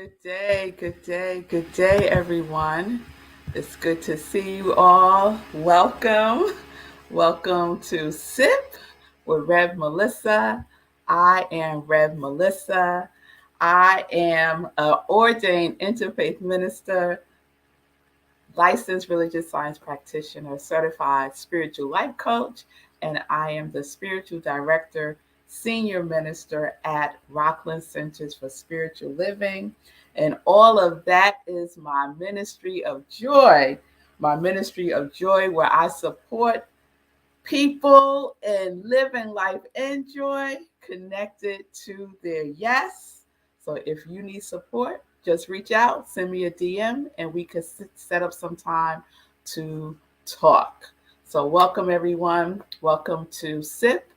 Good day, everyone. It's good to see you all. Welcome to SIP with Rev Melissa. I am Rev Melissa. I am an ordained interfaith minister, licensed religious science practitioner, certified spiritual life coach, and I am the spiritual director, senior minister at Rockland Centers for Spiritual Living. And all of that is my ministry of joy, where I support people in living life in joy, connected to their yes. So if you need support, just reach out, send me a DM, and we can set up some time to talk. So welcome everyone. Welcome to SIP,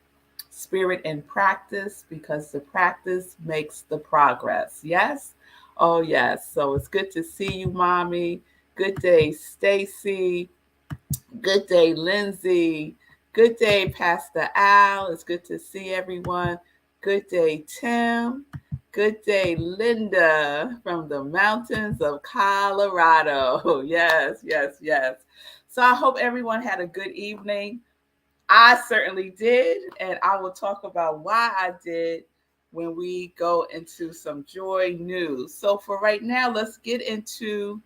Spirit in Practice, because the practice makes the progress. Yes? Oh yes. So it's good to see you, mommy. Good day, Stacy. Good day, Lindsay. Good day, Pastor Al. It's good to see everyone. Good day, Tim. Good day, Linda from the mountains of Colorado. Yes. So I hope everyone had a good evening. I certainly did, and I will talk about why I did when we go into some joy news. So for right now, let's get into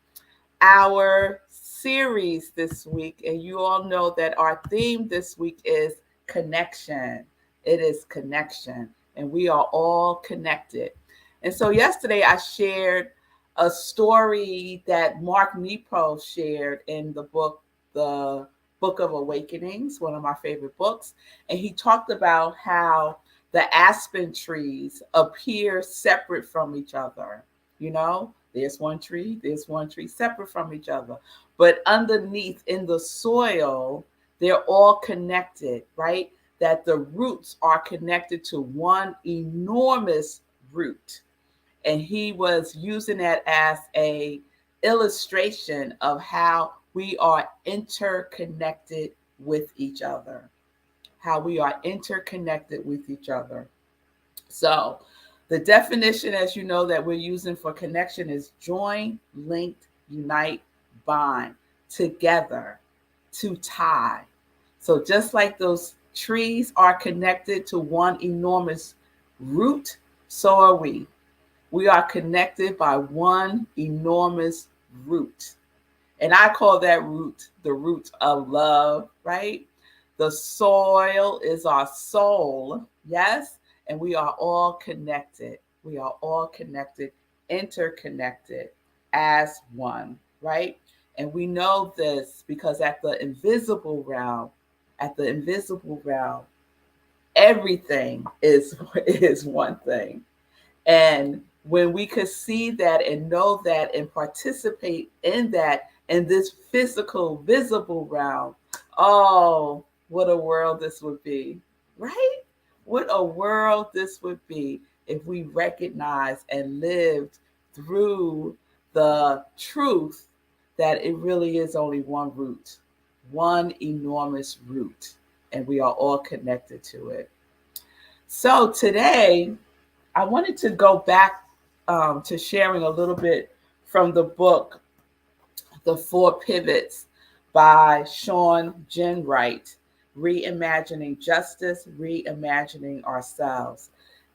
our series this week. And you all know that our theme this week is connection. It is connection, and we are all connected. And so yesterday I shared a story that Mark Nepo shared in The Book of Awakenings, one of my favorite books. And he talked about how the aspen trees appear separate from each other. There's one tree separate from each other. But underneath in the soil, they're all connected, right? That the roots are connected to one enormous root. And he was using that as a illustration of how we are interconnected with each other. How we are interconnected with each other. So, the definition, as you know, that we're using for connection is join, linked, unite, bind, together, to tie. So, just like those trees are connected to one enormous root, so are we. We are connected by one enormous root. And I call that root the root of love, right? The soil is our soul, yes? And we are all connected. We are all connected, interconnected as one, right? And we know this because at the invisible realm, everything is one thing. And when we could see that and know that and participate in that in this physical, visible realm, oh, what a world this would be, right? What a world this would be if we recognized and lived through the truth that it really is only one root, one enormous root, and we are all connected to it. So today, I wanted to go back to sharing a little bit from the book, The Four Pivots by Sean Wright, Reimagining Justice, Reimagining Ourselves.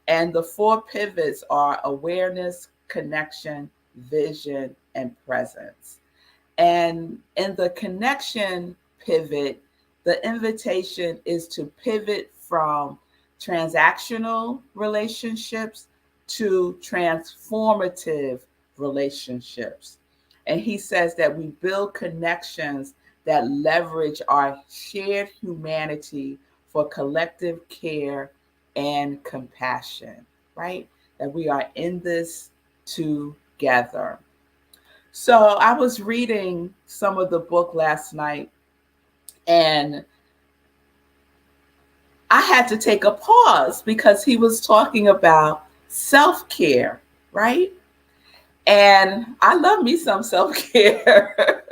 And the four pivots are awareness, connection, vision, and presence. And in the connection pivot, the invitation is to pivot from transactional relationships to transformative relationships. And he says that we build connections that leverage our shared humanity for collective care and compassion, right? That we are in this together. So I was reading some of the book last night, and I had to take a pause because he was talking about self care, right? And I love me some self care.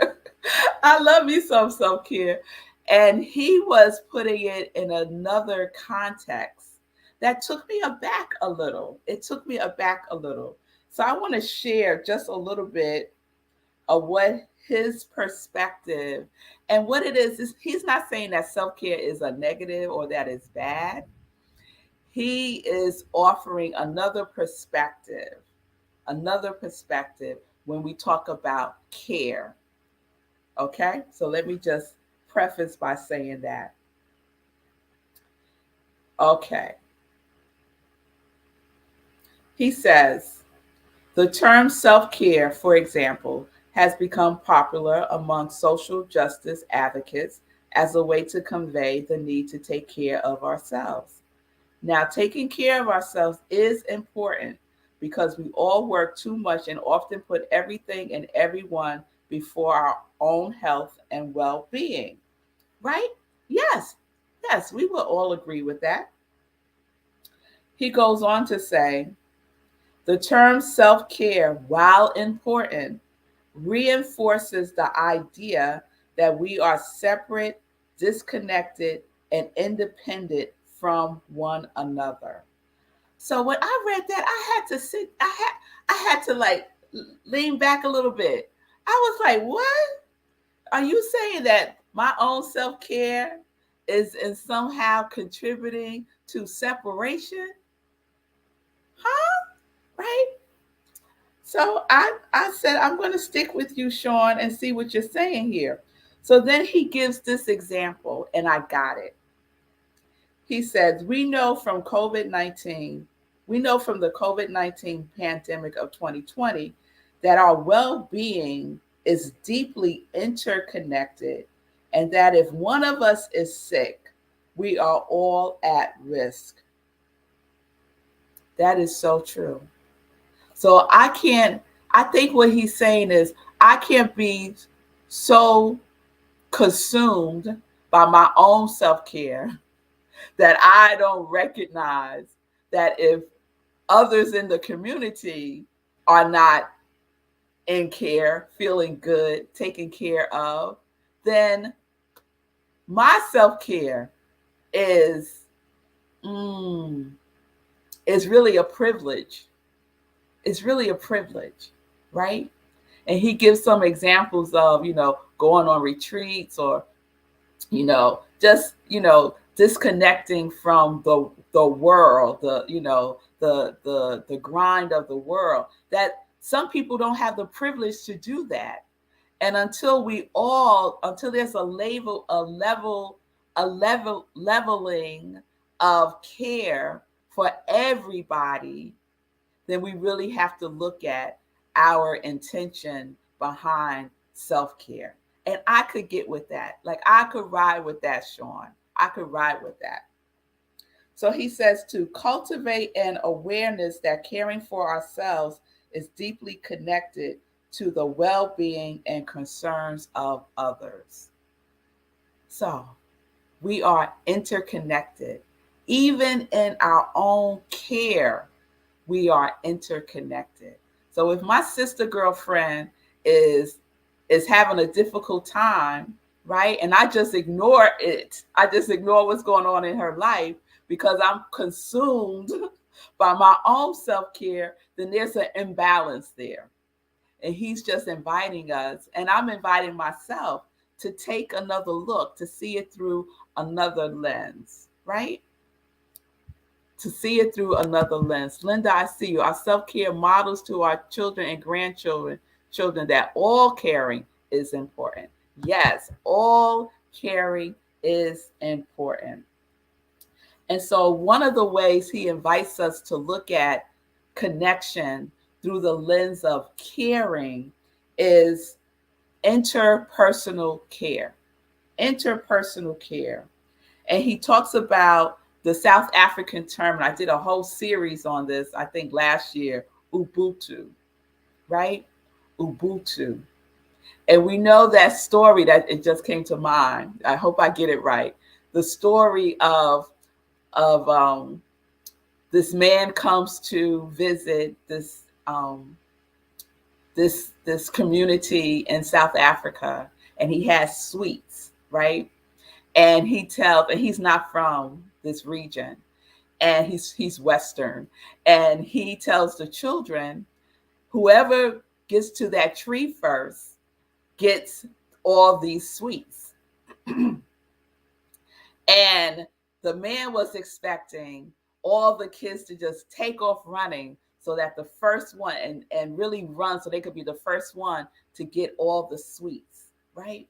I love me some self care. And he was putting it in another context that took me aback a little. It took me aback a little. So I want to share just a little bit of what his perspective and what it is he's not saying that self-care is a negative or that it's bad. He is offering another perspective when we talk about care. Okay, so let me just preface by saying that. Okay, he says the term self care, for example, has become popular among social justice advocates as a way to convey the need to take care of ourselves. Now, taking care of ourselves is important because we all work too much and often put everything and everyone before our own health and well being, right? Yes, yes, we will all agree with that. He goes on to say the term self care, while important, reinforces the idea that we are separate, disconnected, and independent from one another. So when I read that, I had to like lean back a little bit. I was like, what? Are you saying that my own self-care is in somehow contributing to separation? Huh? Right? So I said, I'm going to stick with you, Sean, and see what you're saying here. So then he gives this example, and I got it. He says, we know from the COVID-19 pandemic of 2020 that our well being is deeply interconnected, and that if one of us is sick, we are all at risk. That is so true. So I think what he's saying is, I can't be so consumed by my own self care that I don't recognize that if others in the community are not in care, feeling good, taken care of, then my self care is mm, is really a privilege. It's really a privilege, right? And he gives some examples of going on retreats or just disconnecting from the world, the grind of the world, that some people don't have the privilege to do that. And until there's a leveling of care for everybody, then we really have to look at our intention behind self-care. And I could get with that. Like, I could ride with that, Sean. I could ride with that. So he says to cultivate an awareness that caring for ourselves is deeply connected to the well-being and concerns of others. So we are interconnected. Even in our own care, we are interconnected. So if my sister girlfriend is having a difficult time, right? And I just ignore it. I just ignore what's going on in her life because I'm consumed by my own self-care, then there's an imbalance there. And he's just inviting us, and I'm inviting myself to take another look, to see it through another lens, right? To see it through another lens. Linda, I see you. Our self-care models to our children and children that all caring is important. Yes, all caring is important. And so one of the ways he invites us to look at connection through the lens of caring is interpersonal care. Interpersonal care. And he talks about the South African term, and I did a whole series on this, I think last year, Ubuntu, right? Ubuntu. And we know that story that it just came to mind. I hope I get it right. The story of this man comes to visit this community in South Africa, and he has sweets, right? And he's not from this region, and he's Western, and he tells the children whoever gets to that tree first gets all these sweets. And the man was expecting all the kids to just take off running so that the first one and really run so they could be the first one to get all the sweets, right?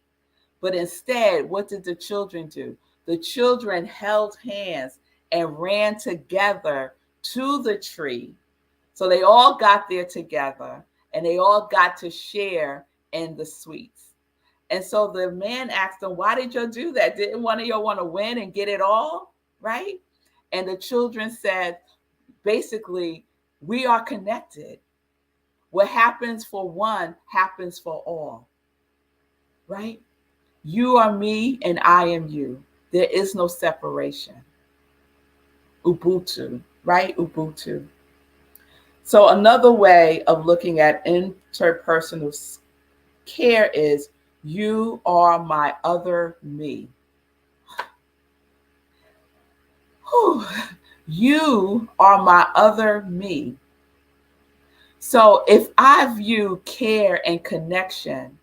But instead, what did the children do? The children held hands and ran together to the tree. So they all got there together and they all got to share in the sweets. And so the man asked them, why did you do that? Didn't one of y'all want to win and get it all? Right? And the children said, basically, we are connected. What happens for one happens for all. Right? You are me and I am you. There is no separation. Ubuntu, right? Ubuntu. So another way of looking at interpersonal care is you are my other me. Whew. You are my other me. So if I view care and connection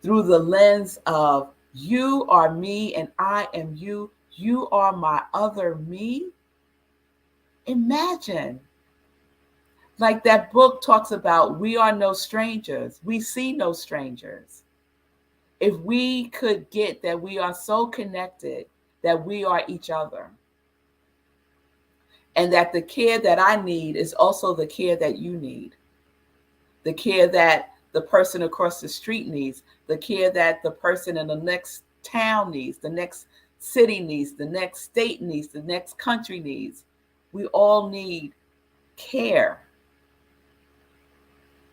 through the lens of you are me and I am you, you are my other me, imagine. Like that book talks about, we are no strangers. We see no strangers. If we could get that we are so connected that we are each other, and that the care that I need is also the care that you need, the care that the person across the street needs, the care that the person in the next town needs, the next city needs, the next state needs, the next country needs. We all need care.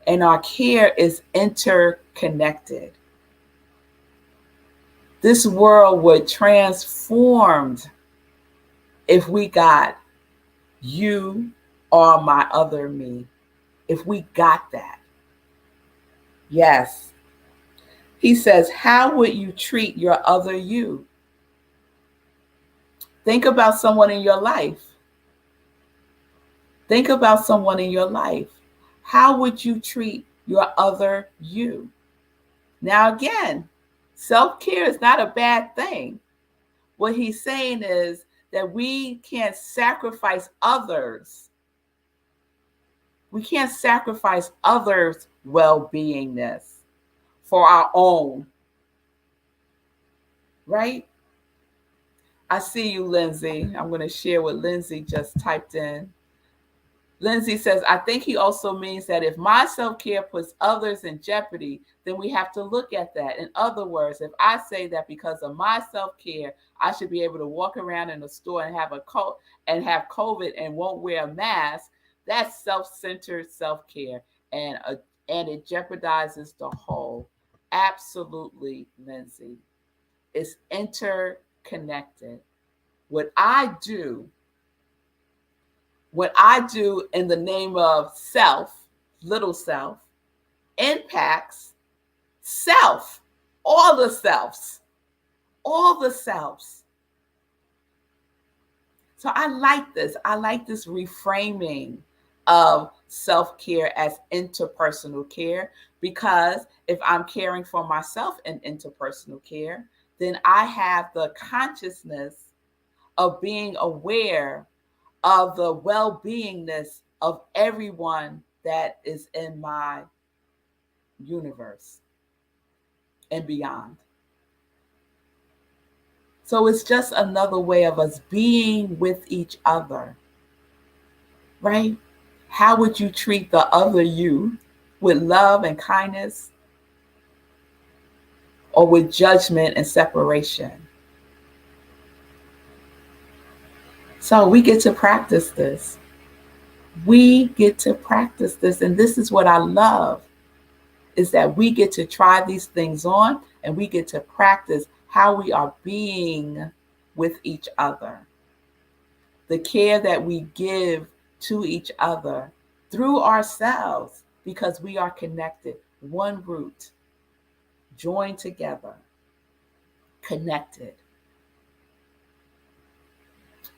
And our care is interconnected. This world would transform if we got you are my other me. If we got that. Yes. He says, how would you treat your other you? Think about someone in your life. Think about someone in your life. How would you treat your other you? Now, again, self-care is not a bad thing. What he's saying is that we can't sacrifice others. We can't sacrifice others' well-beingness for our own. Right? I see you, Lindsay. I'm going to share what Lindsay just typed in. Lindsay says, I think he also means that if my self-care puts others in jeopardy, then we have to look at that. In other words, if I say that because of my self-care, I should be able to walk around in a store and have have COVID and won't wear a mask, that's self-centered self-care, and it jeopardizes the whole. Absolutely, Lindsay. It's interconnected. What I do in the name of self, little self, impacts self, all the selves, all the selves. So I like this. I like this reframing of self-care as interpersonal care, because if I'm caring for myself in interpersonal care, then I have the consciousness of being aware of the well-beingness of everyone that is in my universe and beyond. So it's just another way of us being with each other, right? How would you treat the other you? With love and kindness, or with judgment and separation? So we get to practice this. We get to practice this. And this is what I love, is that we get to try these things on and we get to practice how we are being with each other. The care that we give to each other through ourselves, because we are connected. One root, joined together, connected.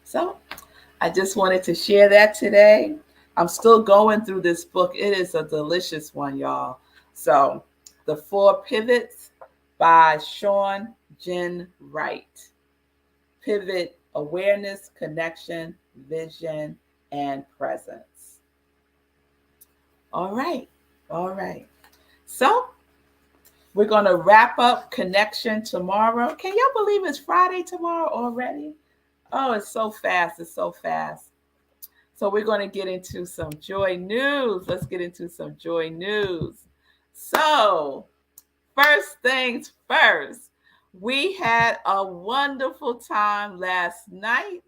So I just wanted to share that today. I'm still going through this book. It is a delicious one, y'all. So, The Four Pivots by Sean Jen Wright. Pivot: awareness, connection, vision, and presence. All right. All right. So, we're going to wrap up connection tomorrow. Can y'all believe it's Friday tomorrow already? Oh, it's so fast. It's so fast. So we're going to get into some joy news. Let's get into some joy news. So, first things first, we had a wonderful time last night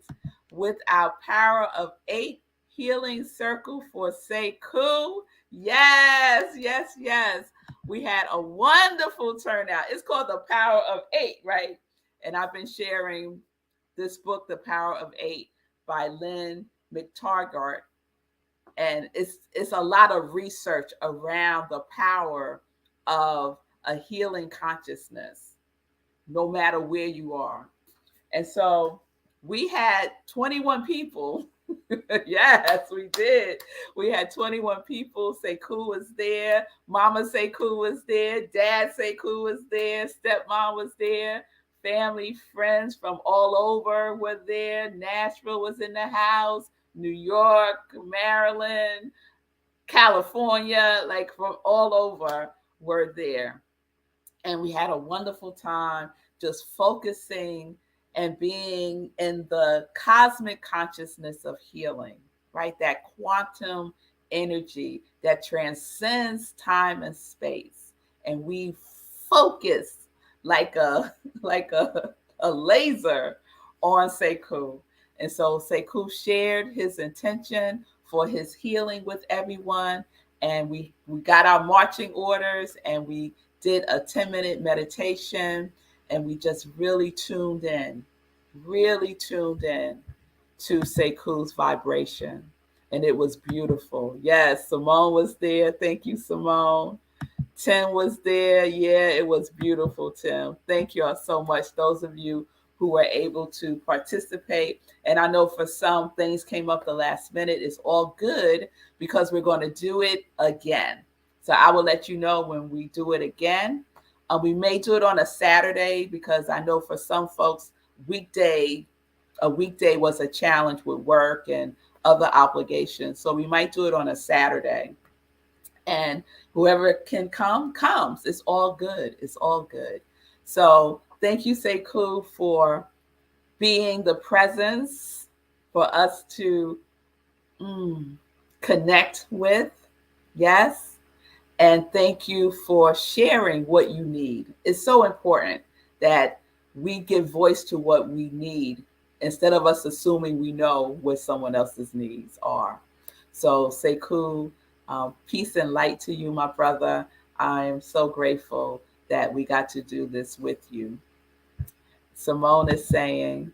with our Power of Eight Healing Circle for Sekou. Yes, yes, yes. We had a wonderful turnout. It's called The Power of Eight, right? And I've been sharing this book, The Power of Eight, by Lynn McTaggart, and it's a lot of research around the power of a healing consciousness, no matter where you are. And so we had 21 people. Yes, we did. We had 21 people. Sekou was there. Mama Sekou was there. Dad Sekou was there. Stepmom was there. Family, friends from all over were there. Nashville was in the house. New York, Maryland, California, like from all over were there. And we had a wonderful time just focusing and being in the cosmic consciousness of healing, right? That quantum energy that transcends time and space. And we focused like a like a laser on Sekou. And so Sekou shared his intention for his healing with everyone. And we got our marching orders, and we did a 10-minute meditation, and we just really tuned in to Sekou's vibration. And it was beautiful. Yes, Simone was there. Thank you, Simone. Tim was there. Yeah, it was beautiful, Tim. Thank you all so much. Those of you who were able to participate. And I know for some things came up the last minute. It's all good because we're going to do it again. So I will let you know when we do it again. We may do it on a Saturday because I know for some folks, a weekday was a challenge with work and other obligations. So we might do it on a Saturday. And whoever can come comes. It's all good. It's all good. So thank you, Sekou, for being the presence for us to connect with. Yes. And thank you for sharing what you need. It's so important that we give voice to what we need instead of us assuming we know what someone else's needs are. So, Sekou, peace and light to you, my brother. I am so grateful that we got to do this with you. Simone is saying,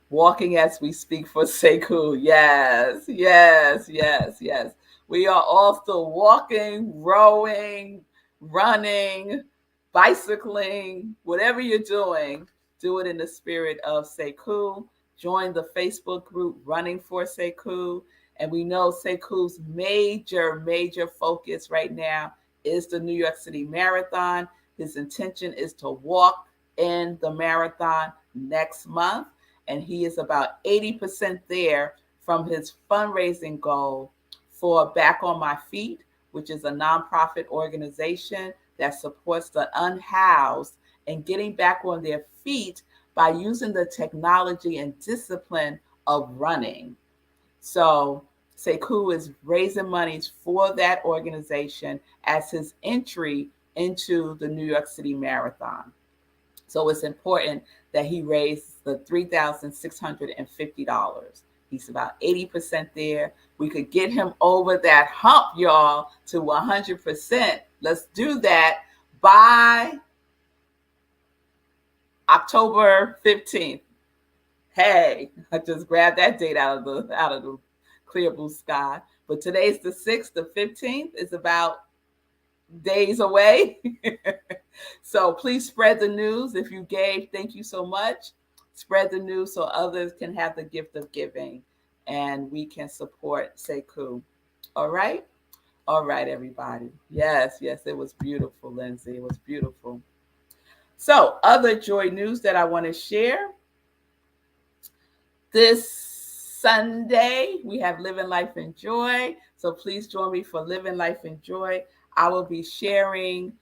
walking as we speak for Sekou. Yes, yes, yes, yes. We are all still walking, rowing, running, bicycling, whatever you're doing, do it in the spirit of Sekou. Join the Facebook group Running for Sekou. And we know Sekou's major focus right now is the New York City Marathon. His intention is to walk in the marathon next month, and he is about 80% there from his fundraising goal for Back on My Feet, which is a nonprofit organization that supports the unhoused and getting back on their feet by using the technology and discipline of running. So Sekou is raising monies for that organization as his entry into the New York City Marathon. So it's important that he raised the $3,650. He's about 80% there. We could get him over that hump, y'all, to 100%. Let's do that by October 15th. Hey, I just grabbed that date out of the clear blue sky. But today's the 6th. The 15th is about days away. So please spread the news. If you gave, thank you so much. Spread the news so others can have the gift of giving and we can support Sekou. All right. All right, everybody. Yes, yes, it was beautiful, Lindsay. It was beautiful. So, other joy news that I want to share this Sunday, we have Living Life in Joy. So, please join me for Living Life in Joy. I will be sharing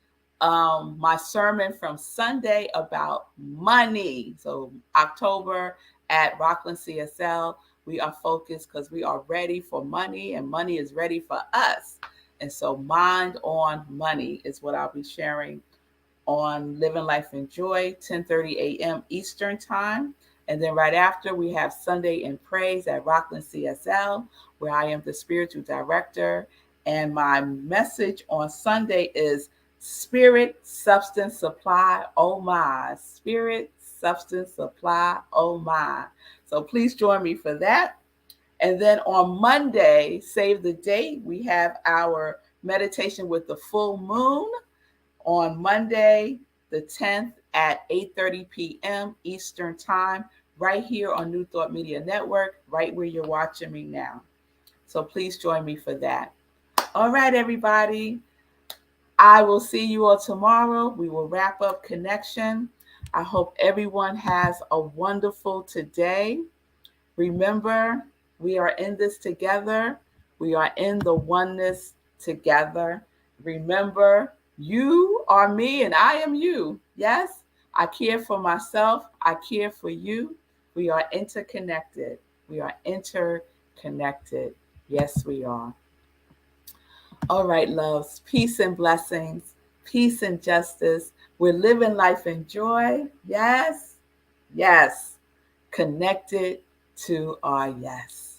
my sermon from Sunday about money. So, October at Rockland CSL, we are focused because we are ready for money and money is ready for us. And so, mind on money is what I'll be sharing on Living Life in Joy, 10:30 a.m. Eastern Time. And then right after, we have Sunday in Praise at Rockland CSL, where I am the spiritual director. And my message on Sunday is Spirit, Substance, Supply, oh my. Spirit, Substance, Supply, oh my. So please join me for that. And then on Monday, save the date, we have our meditation with the full moon on Monday, the 10th at 8:30 p.m. Eastern Time, right here on New Thought Media Network, right where you're watching me now. So please join me for that. All right, everybody. I will see you all tomorrow. We will wrap up connection. I hope everyone has a wonderful today. Remember, we are in this together. We are in the oneness together. Remember, you are me and I am you. Yes, I care for myself. I care for you. We are interconnected. We are interconnected. Yes, we are. All right, loves. Peace and blessings. Peace and justice. We're living life in joy. Yes. Yes. Connected to our yes.